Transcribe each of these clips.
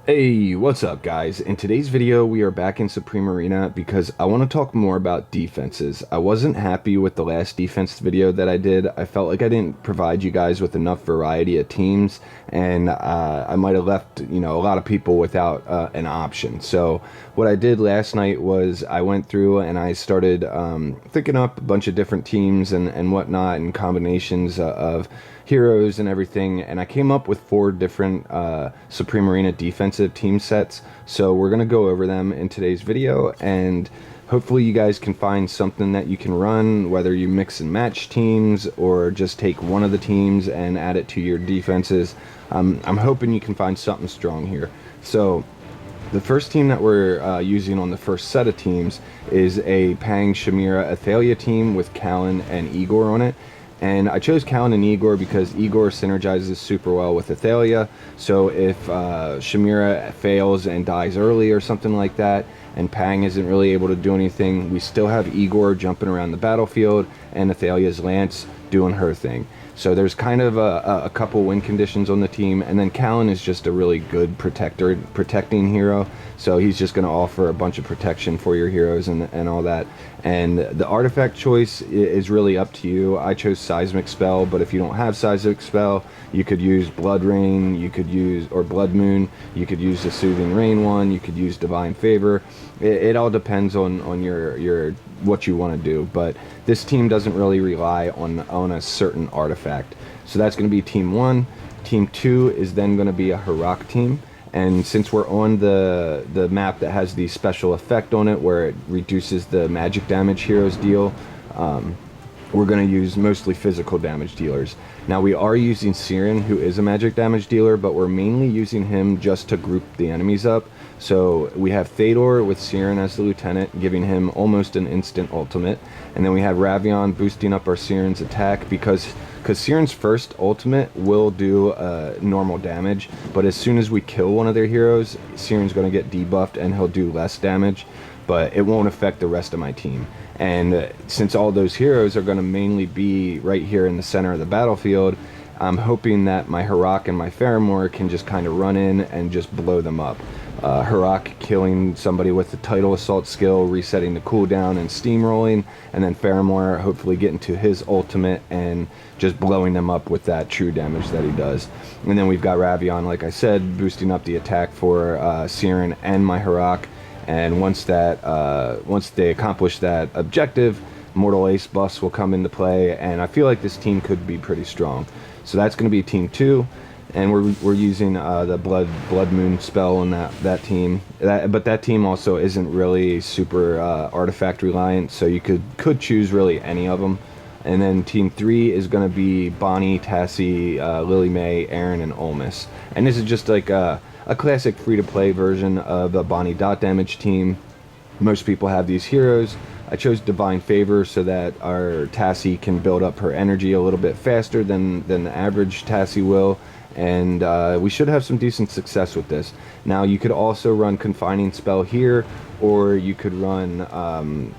Hey, what's up guys? In today's video we are back in Supreme Arena because I want to talk more about defenses. I wasn't happy with the last defense video that I did. I felt like I didn't provide you guys with enough variety of teams, and I might have left a lot of people without an option. So what I did last night was I went through and I started thinking up a bunch of different teams and whatnot, and combinations of heroes and everything, and I came up with 4 different Supreme Arena defensive team sets. So we're gonna go over them in today's video, and hopefully you guys can find something that you can run, whether you mix and match teams or just take one of the teams and add it to your defenses. I'm hoping you can find something strong here. So the first team that we're using on the first set of teams is a Pang, Shamira, Athalia team with Callan and Igor on it. And I chose Callan and Igor because Igor synergizes super well with Athalia. So if Shamira fails and dies early or something like that, and Pang isn't really able to do anything, we still have Igor jumping around the battlefield and Athalia's Lance doing her thing. So there's kind of a couple win conditions on the team, and then Callan is just a really good protecting hero. So he's just going to offer a bunch of protection for your heroes and all that. And the artifact choice is really up to you. I chose Seismic Spell, but if you don't have Seismic Spell, you could use Blood Rain, you could use, or Blood Moon, you could use the Soothing Rain one, you could use Divine Favor. It all depends on your what you want to do, but this team doesn't really rely on a certain artifact. So that's going to be team 1. Team 2 is then going to be a Harak team, and since we're on the map that has the special effect on it where it reduces the magic damage heroes deal, we're going to use mostly physical damage dealers. Now we are using Siren, who is a magic damage dealer, but we're mainly using him just to group the enemies up. So we have Thedor with Siren as the lieutenant, giving him almost an instant ultimate, and then we have Ravion boosting up our Siren's attack because Siren's first ultimate will do normal damage, but as soon as we kill one of their heroes, Siren's going to get debuffed and he'll do less damage, but it won't affect the rest of my team. And since all those heroes are going to mainly be right here in the center of the battlefield, I'm hoping that my Harak and my Faramore can just kind of run in and just blow them up. Harak killing somebody with the Tidal Assault skill, resetting the cooldown and steamrolling, and then Faramore hopefully getting to his ultimate and just blowing them up with that true damage that he does. And then we've got Ravion, like I said, boosting up the attack for Siren and my Harak. And once they accomplish that objective, Mortal Ace buffs will come into play, and I feel like this team could be pretty strong. So that's going to be team 2, and we're using the Blood Moon spell on that team. But that team also isn't really super artifact reliant, so you could choose really any of them. And then team 3 is going to be Bonnie, Tassie, Lily May, Aaron, and Olmus. And this is just like a classic free-to-play version of the Bonnie dot damage team. Most people have these heroes. I chose Divine Favor so that our Tassie can build up her energy a little bit faster than the average Tassie will, and we should have some decent success with this. Now you could also run Confining Spell here, or you could run,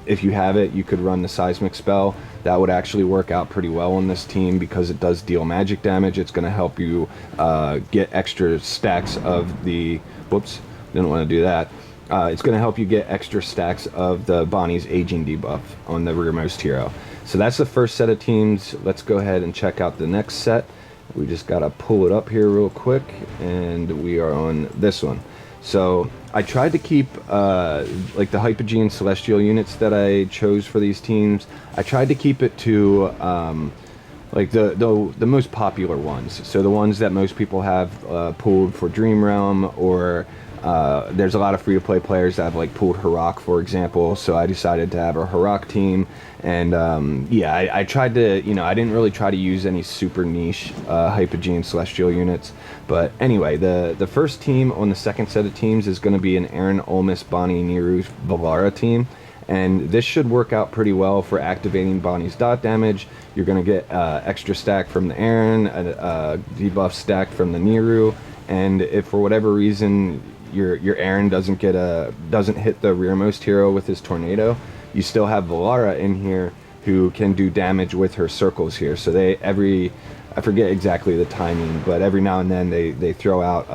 if you have it, you could run the Seismic Spell. That would actually work out pretty well on this team because it does deal magic damage. It's going to help you get extra stacks of the... Whoops, didn't want to do that. It's going to help you get extra stacks of the Bonnie's aging debuff on the rearmost hero. So that's the first set of teams. Let's go ahead and check out the next set. We just got to pull it up here real quick, and we are on this one. So I tried to keep like the Hypogean Celestial units that I chose for these teams. I tried to keep it to like the most popular ones. So the ones that most people have pulled for Dream Realm, or there's a lot of free-to-play players that have like pulled Harak, for example. So I decided to have a Harak team, and yeah, I tried to, I didn't really try to use any super niche Hypogean Celestial units. But anyway, the first team on the second set of teams is going to be an Aaron, Olmus, Bonnie, Niru, Valara team. And this should work out pretty well for activating Bonnie's dot damage. You're going to get extra stack from the Aaron, a debuff stack from the Niru, and if for whatever reason your Aaron doesn't hit the rearmost hero with his tornado, you still have Valara in here who can do damage with her circles here. So every I forget exactly the timing, but every now and then they throw out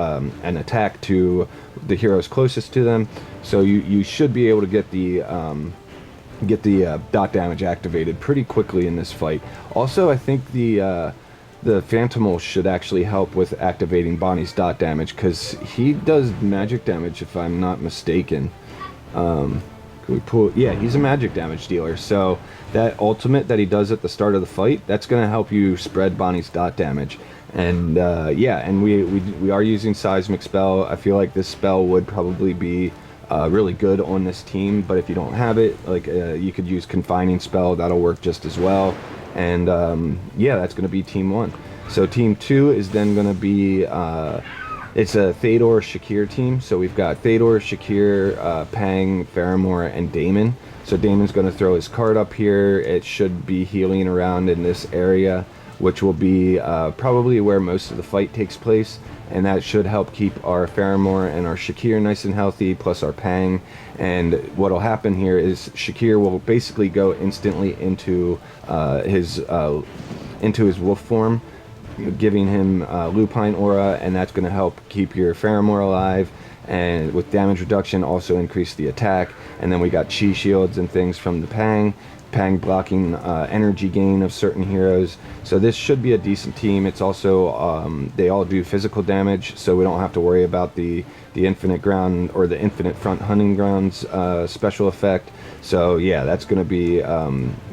an attack to the heroes closest to them. So you should be able to get the dot damage activated pretty quickly in this fight. Also, I think the Phantomal should actually help with activating Bonnie's dot damage, because he does magic damage if I'm not mistaken. Can we pull? Yeah, he's a magic damage dealer. So that ultimate that he does at the start of the fight, that's going to help you spread Bonnie's dot damage. And yeah, and we are using Seismic Spell. I feel like this spell would probably be really good on this team, but if you don't have it, like you could use Confining Spell. That'll work just as well. And yeah, that's going to be team 1. So team 2 is then going to be it's a Theodore Shakir team. So we've got Theodore, Shakir, Pang, Faramore, and Damon. So Damon's going to throw his card up here. It should be healing around in this area, which will be probably where most of the fight takes place, and that should help keep our Faramore and our Shakir nice and healthy, plus our Pang. And what'll happen here is Shakir will basically go instantly into his wolf form, giving him Lupine Aura, and that's going to help keep your Faramore alive, and with damage reduction also increase the attack. And then we got Chi shields and things from the Pang blocking energy gain of certain heroes. So this should be a decent team. It's also they all do physical damage, so we don't have to worry about the infinite ground or the infinite front hunting grounds special effect. So yeah, that's going to be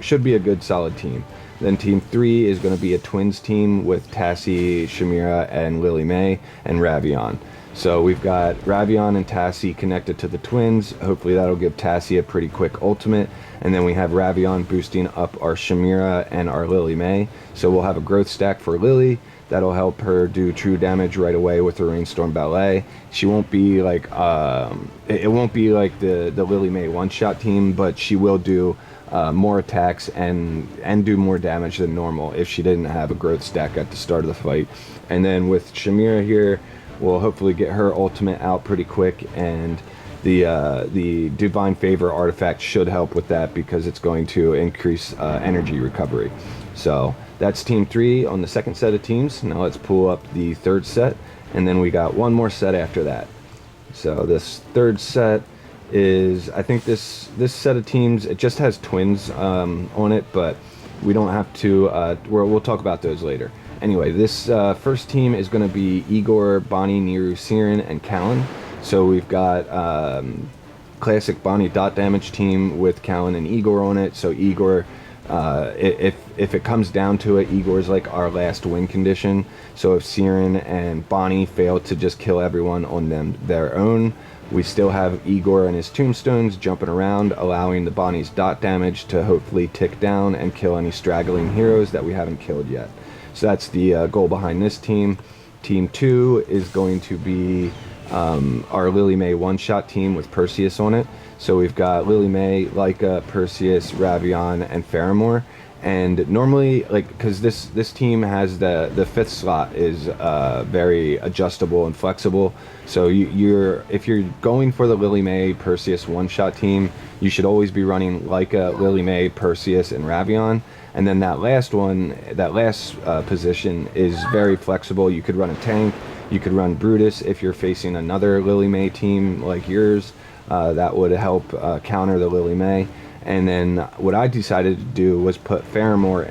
should be a good solid team. Then team 3 is going to be a twins team with Tassie, Shamira, and Lily May, and Ravion. So we've got Ravion and Tassie connected to the twins. Hopefully that'll give Tassie a pretty quick ultimate. And then we have Ravion boosting up our Shamira and our Lily May. So we'll have a growth stack for Lily. That'll help her do true damage right away with her Rainstorm Ballet. She won't be like, it won't be like the Lily May one-shot team, but she will do more attacks and do more damage than normal if she didn't have a growth stack at the start of the fight. And then with Shamira here, we'll hopefully get her ultimate out pretty quick, and the Divine Favor artifact should help with that because it's going to increase energy recovery. So that's team 3 on the second set of teams. Now let's pull up the third set, and then we got one more set after that. So this third set is, I think this set of teams, it just has twins on it, but we don't have to, we'll talk about those later. Anyway, this first team is going to be Igor, Bonnie, Niru, Siren, and Callan. So we've got classic Bonnie dot damage team with Callan and Igor on it. So Igor, if it comes down to it, Igor's like our last win condition. So if Siren and Bonnie fail to just kill everyone on their own, we still have Igor and his tombstones jumping around, allowing the Bonnie's dot damage to hopefully tick down and kill any straggling heroes that we haven't killed yet. So that's the goal behind this team. Team 2 is going to be our Lily May one-shot team with Perseus on it. So we've got Lily May, Lyca, Perseus, Ravion, and Faramore. And normally, like, because this team has the fifth slot is very adjustable and flexible. So if you're going for the Lily May Perseus one-shot team, you should always be running Lyca, Lily May, Perseus, and Ravion. And then that last position is very flexible. You could run a tank, you could run Brutus if you're facing another Lily May team like yours. That would help counter the Lily May. And then what I decided to do was put Faramore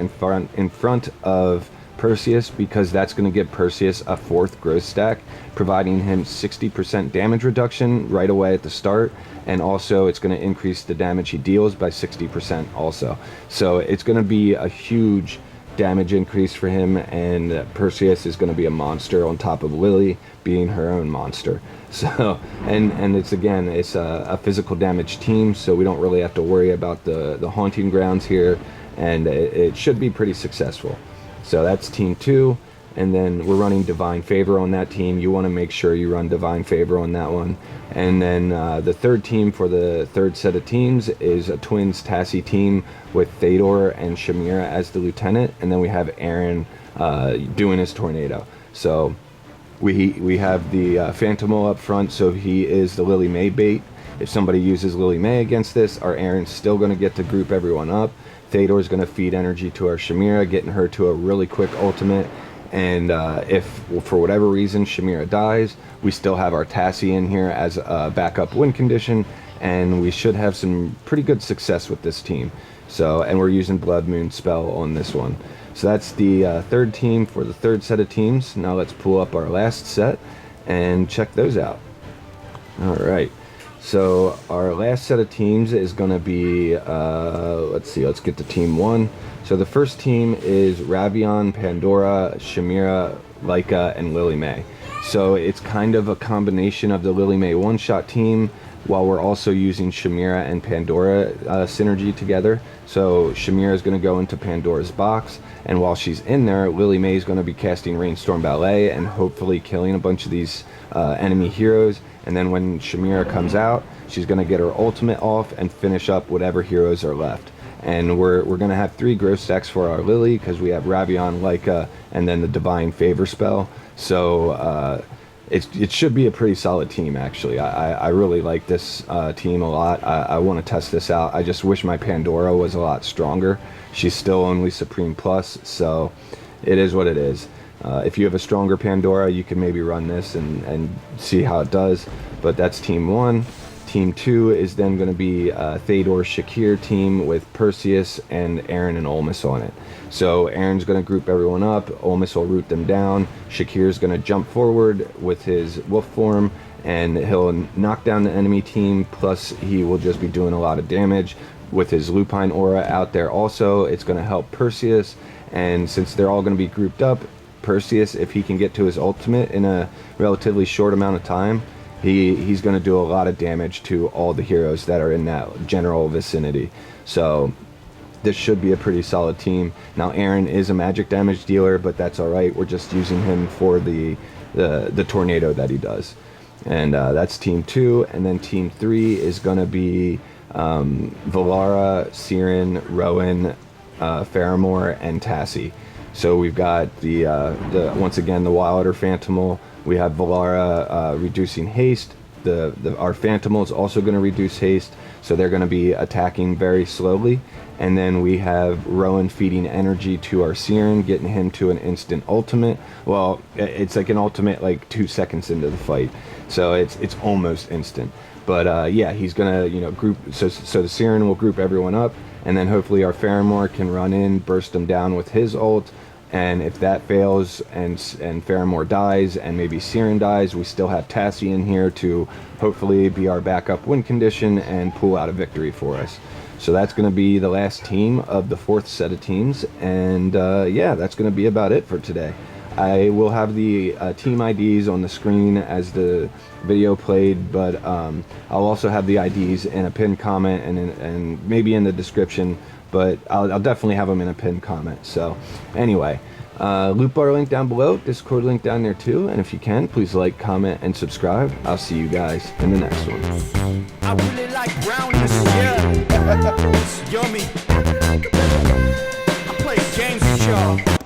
in front of Perseus, because that's going to give Perseus a 4th growth stack, providing him 60% damage reduction right away at the start, and also it's going to increase the damage he deals by 60% also. So it's going to be a huge damage increase for him, and Perseus is going to be a monster on top of Lily being her own monster. So and it's a physical damage team, so we don't really have to worry about the haunting grounds here, and it should be pretty successful. So that's team 2, and then we're running Divine Favor on that team. You want to make sure you run Divine Favor on that one. And then the third team for the third set of teams is a twins Tassie team with Theodore and Shamira as the lieutenant, and then we have Aaron doing his tornado. So we have the Phantomal up front, so he is the Lily May bait. If somebody uses Lily May against this, our Aaron's still going to get to group everyone up. Theodore's going to feed energy to our Shamira, getting her to a really quick ultimate. And if for whatever reason Shamira dies, we still have our Tassie in here as a backup win condition, and we should have some pretty good success with this team. So, and we're using Blood Moon spell on this one. So that's the third team for the third set of teams. Now let's pull up our last set and check those out. All right. So our last set of teams is going to be, let's see, let's get to team 1. So the first team is Ravion, Pandora, Shamira, Laika, and Lily May. So it's kind of a combination of the Lily May one-shot team, while we're also using Shamira and Pandora synergy together. So Shamira is going to go into Pandora's box, and while she's in there, Lily May is going to be casting Rainstorm Ballet and hopefully killing a bunch of these enemy heroes. And then when Shamira comes out, she's going to get her ultimate off and finish up whatever heroes are left. And we're going to have 3 growth stacks for our Lily, because we have Ravion, Laika, and then the Divine Favor spell. So it should be a pretty solid team, actually. I really like this team a lot. I want to test this out. I just wish my Pandora was a lot stronger. She's still only Supreme Plus, so it is what it is. If you have a stronger Pandora, you can maybe run this and see how it does. But that's team 1. Team 2 is then going to be Théodore Shakir team with Perseus and Aaron and Olmus on it. So Aaron's going to group everyone up, Olmus will root them down, Shakir's going to jump forward with his wolf form, and he'll knock down the enemy team, plus he will just be doing a lot of damage with his Lupine aura out there also. It's going to help Perseus, and since they're all going to be grouped up, Perseus, if he can get to his ultimate in a relatively short amount of time, he's going to do a lot of damage to all the heroes that are in that general vicinity. So this should be a pretty solid team. Now Aaron is a magic damage dealer, but that's all right. We're just using him for the tornado that he does. And that's team 2. And then team 3 is going to be Valara, Siren, Rowan, Faramore, and Tassie. So we've got the once again the Wilder Phantomal. We have Valara reducing haste. Our Phantomal is also going to reduce haste, so they're going to be attacking very slowly. And then we have Rowan feeding energy to our Siren, getting him to an instant ultimate. Well, it's like an ultimate like 2 seconds into the fight, so it's almost instant. But yeah, he's gonna group. So the Siren will group everyone up, and then hopefully our Faramore can run in, burst them down with his ult. And if that fails and Faramore dies and maybe Siren dies, we still have Tassie in here to hopefully be our backup win condition and pull out a victory for us. So that's going to be the last team of the 4th set of teams. And yeah, that's going to be about it for today. I will have the team IDs on the screen as the video played, but I'll also have the IDs in a pinned comment and maybe in the description. But I'll definitely have them in a pinned comment. So anyway, loot bar link down below, Discord link down there too, and if you can, please like, comment, and subscribe. I'll see you guys in the next one. I really like brownies, yeah. It's yummy. I play games with y'all.